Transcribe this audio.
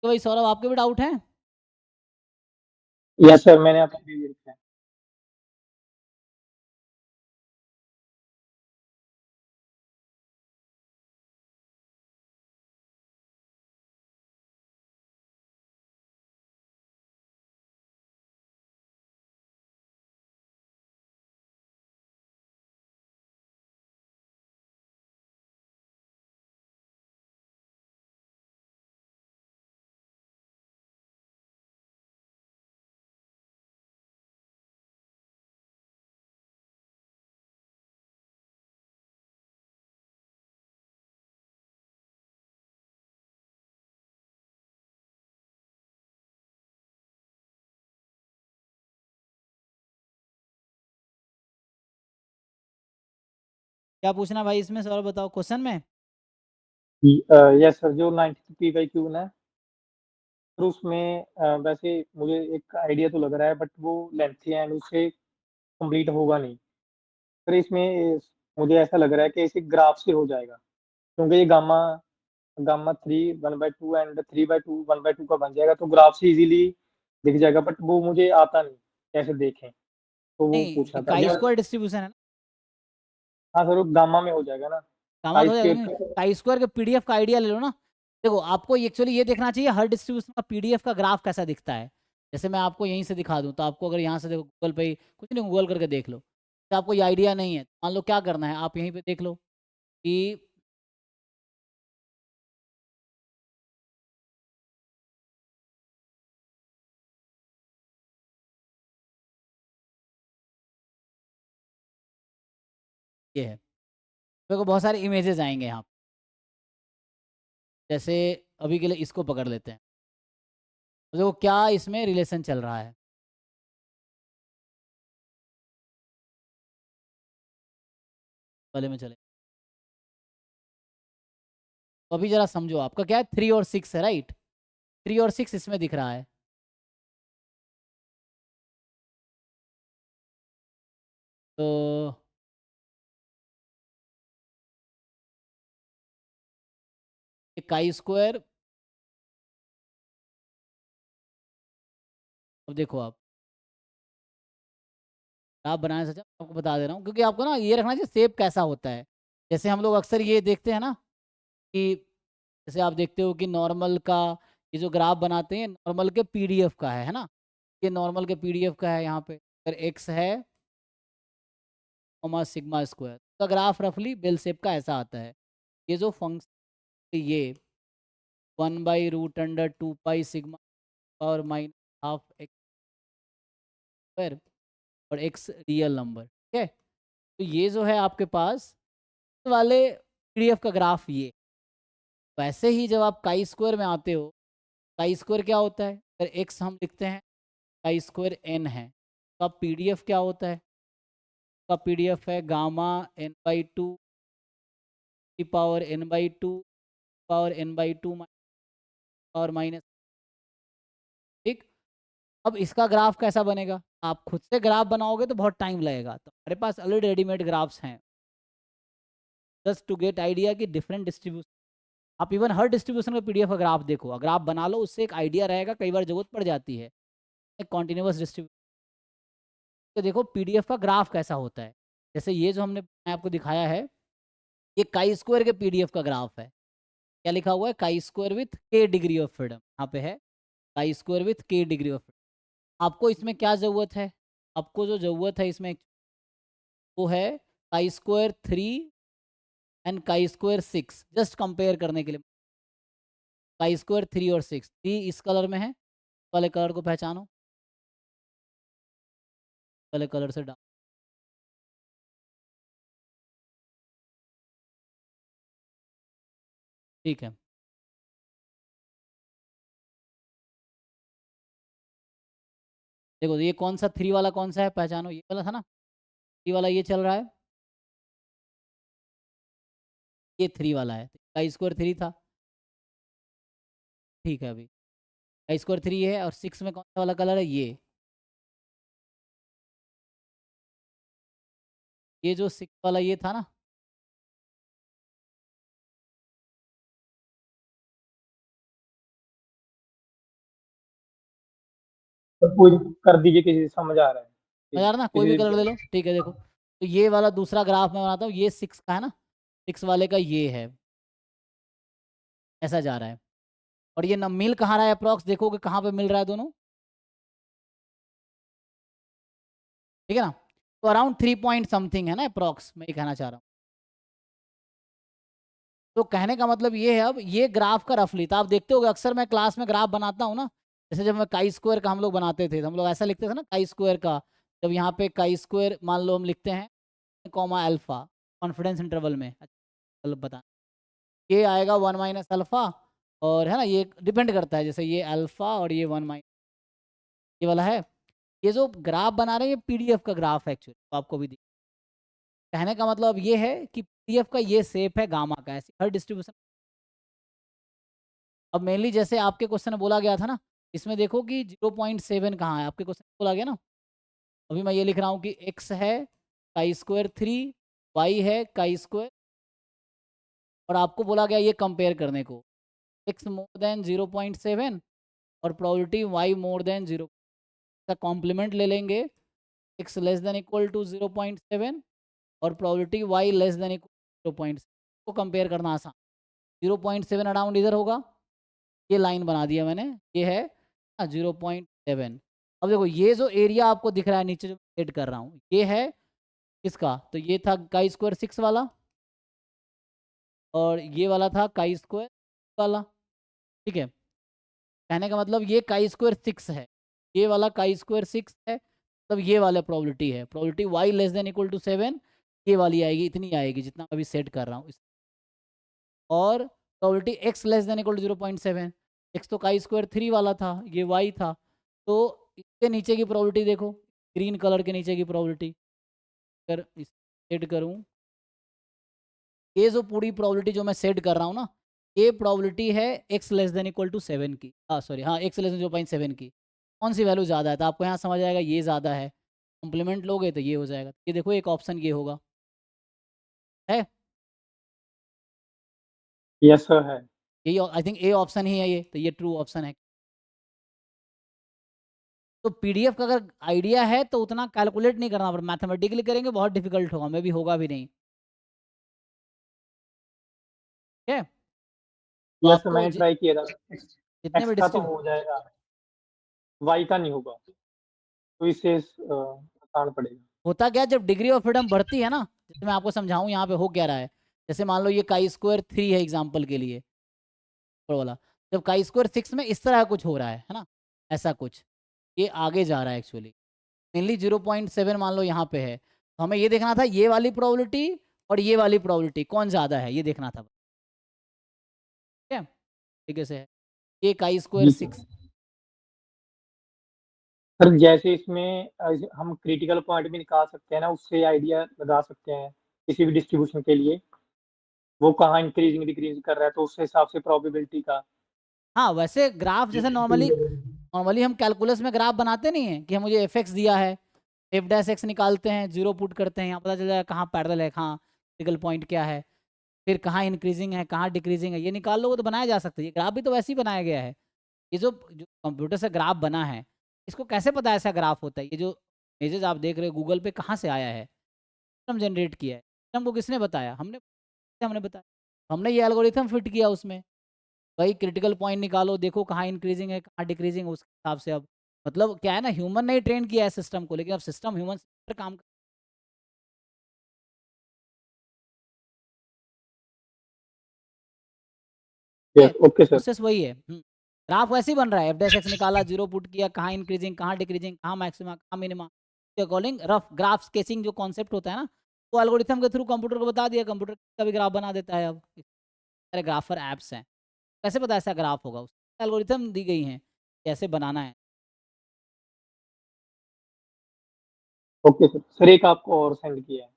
तो भाई सौरभ आपके भी डाउट हैं? यस सर, मैंने आपका रिव्यू लिखा है। क्या पूछना भाई इसमें सौरभ, बताओ क्वेश्चन में। यस सर, जो 92 पी बाई क्यू है, तो उसमें वैसे मुझे एक आइडिया तो लग रहा है, बट वो लेंथी है एंड उससे कंप्लीट होगा नहीं। पर इसमें मुझे ऐसा लग रहा है कि इसे ग्राफ से हो जाएगा, क्योंकि ये गामा गामा 3 1/2 एंड 3/2 1/2 का बन जाएगा, तो ग्राफ से इजीली दिख जाएगा। बट वो मुझे आता नहीं कैसे देखें, तो वो नहीं, पूछना था काई या। स्क्वायर डिस्ट्रीब्यूशन है ना। हाँ सर, वो गामा में हो जाएगा ना। गामा आई तो हो जाएगा, स्क्वेयर नहीं का। काई स्क्वायर के पीडीएफ का आइडिया ले लो ना। देखो आपको एक्चुअली ये देखना चाहिए हर डिस्ट्रीब्यूशन का पीडीएफ का ग्राफ कैसा दिखता है। जैसे मैं आपको यहीं से दिखा दूं, तो आपको अगर यहाँ से देखो गूगल पे ही कुछ नहीं, गूगल करके देख लो। तो आपको ये आइडिया नहीं है, मान लो क्या करना है, आप यहीं पे देख लो कि ये है। मेरे को बहुत सारे इमेजेस आएंगे यहाँ। जैसे अभी के लिए इसको पकड़ लेते हैं, तो देखो क्या इसमें रिलेशन चल रहा है। पहले में चले, तो अभी जरा समझो, आपका क्या है 3 और 6 है, राइट। 3 और 6 इसमें दिख रहा है। तो काई स्क्वायर, अब देखो आप बनाए सच आपको बता दे रहा हूँ, क्योंकि आपको ना ये रखना चाहिए शेप कैसा होता है। जैसे हम लोग अक्सर ये देखते हैं ना कि जैसे आप देखते हो कि नॉर्मल का ये जो ग्राफ बनाते हैं नॉर्मल के पीडीएफ का है ना। ये नॉर्मल के पीडीएफ का है, यहाँ पे अगर एक्स है कॉमा सिग्मा स्क्वायर का ग्राफ रफली बेल शेप का ऐसा आता है। ये जो फंक्शन ये 1/√2 पाई सिग्मा और माइनस हाफ एक्स स्क्वायर और एक्स रियल नंबर, ठीक है। तो ये जो है आपके पास वाले पीडीएफ का ग्राफ ये। वैसे ही जब आप काई स्क्वायर में आते हो, काई स्क्वायर क्या होता है, अगर एक्स हम लिखते हैं, काई स्क्वायर एन है, तो अब पीडीएफ क्या होता है, का पीडीएफ है गामा n/2 की पावर n/2 पावर n/2 और माइनस, ठीक। अब इसका ग्राफ कैसा बनेगा, आप खुद से ग्राफ बनाओगे तो बहुत टाइम लगेगा, तो हमारे पास ऑलरेडी रेडीमेड ग्राफ्स हैं। जस्ट टू गेट आइडिया कि डिफरेंट डिस्ट्रीब्यूशन, आप इवन हर डिस्ट्रीब्यूशन का पीडीएफ का ग्राफ देखो, ग्राफ बना लो, उससे एक आइडिया रहेगा, कई बार जरूरत पड़ जाती है। एक कॉन्टिन्यूस डिस्ट्रीब्यूशन तो देखो पीडीएफ का ग्राफ कैसा होता है। जैसे ये जो हमने मैं आपको दिखाया है, ये काई स्क्वायर के पीडीएफ का ग्राफ है। क्या लिखा हुआ है, काई स्क्वायर विथ के डिग्री ऑफ फ्रीडम, यहाँ पे है काई स्क्वायर विथ के डिग्री ऑफ फ्रीडम। आपको इसमें क्या ज़रूरत है, आपको जो ज़रूरत है इसमें वो है chi square 3 and chi square 6, just compare करने के लिए। काई स्क्वायर 3 और 6, 3 इस कलर में है, वाले कलर को पहचानो, वाले कलर से डाल, ठीक है। देखो ये कौन सा 3 वाला कौन सा है, पहचानो, ये वाला था ना, 3 वाला ये चल रहा है, ये 3 वाला है, काई स्क्वायर 3 था, ठीक है। अभी काई स्क्वायर 3 है, और 6 में कौन सा वाला कलर है, ये जो 6 वाला ये था ना, तो कोई कर दीजिए, किसी से समझ आ रहा है। समझ आ रहा है ना? कोई भी कलर ले लो, ठीक है। देखो, तो ये वाला दूसरा ग्राफ मैं बनाता हूँ, ये 6 का है ना, 6 वाले का ये है, ऐसा जा रहा है। और ये न मिल कहाँ रहा है अप्रॉक्स, देखोगे कहाँ पे मिल रहा है दोनों, ठीक है ना? तो अराउंड 3 पॉइंट समथिंग है ना अप्रॉक्स, मैं ये कहना चाह रहा हूँ। तो कहने का मतलब ये है, अब ये ग्राफ का रफली, तो आप देखते होगे अक्सर मैं क्लास में ग्राफ बनाता हूँ ना, जैसे जब मैं काई स्क्वायर का हम लोग बनाते थे, तो हम लोग ऐसा लिखते थे ना काई स्क्वायर का, जब यहाँ पे काई स्क्वायर मान लो हम लिखते हैं कॉमा अल्फा कॉन्फिडेंस इंटरवल में, मतलब बता, ये आएगा 1 माइनस अल्फा, और है ना ये डिपेंड करता है, जैसे ये अल्फा और ये 1 माइनस, ये वाला है। ये जो ग्राफ बना रहे हैं ये पीडीएफ का ग्राफ है एक्चुअली, तो आपको भी कहने का मतलब ये है कि पीडीएफ का ये शेप है गामा का, ऐसे हर डिस्ट्रीब्यूशन। अब मेनली जैसे आपके क्वेश्चन में बोला गया था ना, इसमें देखो कि 0.7 कहाँ है, आपके क्वेश्चन में बोला गया ना, अभी मैं ये लिख रहा हूँ कि x है काई स्क्वायर 3, y है काई स्क्वायर, और आपको बोला गया ये कंपेयर करने को, x मोर देन 0.7 और प्रोबेबिलिटी y मोर देन 0 का कॉम्प्लीमेंट ले लेंगे, x less than equal to 0.7 और probability y less than equal 0.7 को कंपेयर करना आसान। 0.7 अराउंड इधर होगा, ये लाइन बना दिया मैंने, ये है 0.7। अब देखो ये जो एरिया आपको दिख रहा है नीचे जो सेट कर रहा हूँ, ये है इसका, तो ये था काई स्क्वायर 6 वाला, और ये वाला था काई स्क्वायर वाला, ठीक है। कहने का मतलब ये काई स्क्वायर 6 है, ये वाला काई स्क्वायर 6 है, तब ये वाला प्रोबेबिलिटी है, probability y less than equal to 7, ये वाली आएगी, इतनी आएगी जितना मैं अभी सेट कर रहा हूँ, और probability x less than equal to 0.7, x तो काई स्क्वायर 3 वाला था, ये y था, तो इसके नीचे की प्रोबेबिलिटी देखो, ग्रीन कलर के नीचे की प्रोबेबिलिटी, अगर सेट करूँ, ये जो पूरी प्रोबेबिलिटी जो मैं सेट कर रहा हूँ ना, ये प्रोबेबिलिटी है x less than equal to 7 की, सॉरी हाँ x लेस देन 0.7 की, कौन सी वैल्यू ज़्यादा है, तो आपको यहाँ समझ आएगा ये ज़्यादा है, कॉम्प्लीमेंट लोगे तो ये हो जाएगा, ये देखो एक ऑप्शन ये होगा, है यस सर है। यही, आई थिंक ए ऑप्शन ही है ये, तो ये ट्रू ऑप्शन है। तो पीडीएफ का अगर आइडिया है तो उतना कैलकुलेट नहीं करना पड़ता, मैथमेटिकली करेंगे बहुत डिफिकल्ट होगा, मे भी होगा भी नहीं, ठीक है। तो यस सर, आपको मैंने ट्राई किया था। जितने एक्स भी का तो डिस्ट्रीब्यूट हो जाएगा, वाई का नहीं होगा, तो इससे आसान पड़ेगा। होता क्या, जब डिग्री ऑफ फ्रीडम बढ़ती है ना, जैसे मैं आपको समझाऊं यहाँ पे हो क्या रहा है, जैसे मान लो ये काई स्क्वायर 3 है एग्जाम्पल के लिए, ऊपर वाला, जब काई स्क्वायर 6 में इस तरह कुछ हो रहा है ना, ऐसा कुछ, ये आगे जा रहा है एक्चुअली, मेनली 0.7 मान लो यहाँ पे है, तो हमें ये देखना था ये वाली प्रोबेबिलिटी और ये वाली प्रोबेबिलिटी कौन ज़्यादा है, ये देखना था, ठीक है, ठीक से है, ये काई स्क्वायर जी 6। सर। सर जैसे इसमें हम क्रिटिकल पॉइंट भी निकाल सकते हैं ना, उससे आइडिया लगा सकते हैं किसी भी डिस्ट्रीब्यूशन के लिए, वो कहाँ इंक्रीजिंग डिक्रीज कर रहा है, तो उस हिसाब से प्रोबेबिलिटी का। हाँ वैसे ग्राफ जैसे नॉर्मली नॉर्मली हम कैलकुलस में ग्राफ बनाते नहीं हैं कि हम मुझे एफ एक्स दिया है, एफ डैश एक्स निकालते हैं, जीरो पुट करते हैं, यहाँ पता चल जाएगा कहाँ पैरेलल है, कहाँ क्रिटिकल पॉइंट क्या है, फिर कहाँ इंक्रीजिंग है कहाँ डिक्रीजिंग है, ये निकाल लोगे तो बनाया जा सकता है। ये ग्राफ भी तो वैसे ही बनाया गया है, ये जो कंप्यूटर से ग्राफ बना है, इसको कैसे पता है ऐसा ग्राफ होता है, ये जो इमेजेस आप देख रहे हो गूगल पे कहाँ से आया है, सिस्टम जनरेट किया है, सिस्टम को किसने बताया, हमने बताया, हमने ये एल्गोरिथम फिट किया उसमें, भाई क्रिटिकल पॉइंट निकालो, देखो कहाँ इंक्रीजिंग है कहाँ डिक्रीजिंग है, उसके हिसाब से अब मतलब क्या है ना, ह्यूमन ने ही ट्रेन किया है सिस्टम को, लेकिन अब सिस्टम ह्यूमन से काम है, यस ओके सर। प्रोसेस वही है। ग्राफ वैसे ही बन रहा है, एफ डैश एक्स निकाला, जीरो पुट किया, कहाँ इंक्रीजिंग कहाँ डिक्रीजिंग कहाँ मैक्सिमा कहाँ मिनिमा के अकॉर्डिंग रफ ग्राफ स्केचिंग जो कॉन्सेप्ट होता है ना, वो एल्गोरिथम के थ्रू कंप्यूटर को बता दिया, कंप्यूटर का भी ग्राफ बना देता है। अब सारे ग्राफर ऐप्स हैं, कैसे पता ऐसा ग्राफ होगा, उसकी एल्गोरिथम दी गई हैं कैसे बनाना है। ओके सर, सर एक आपको और सेंड किया है।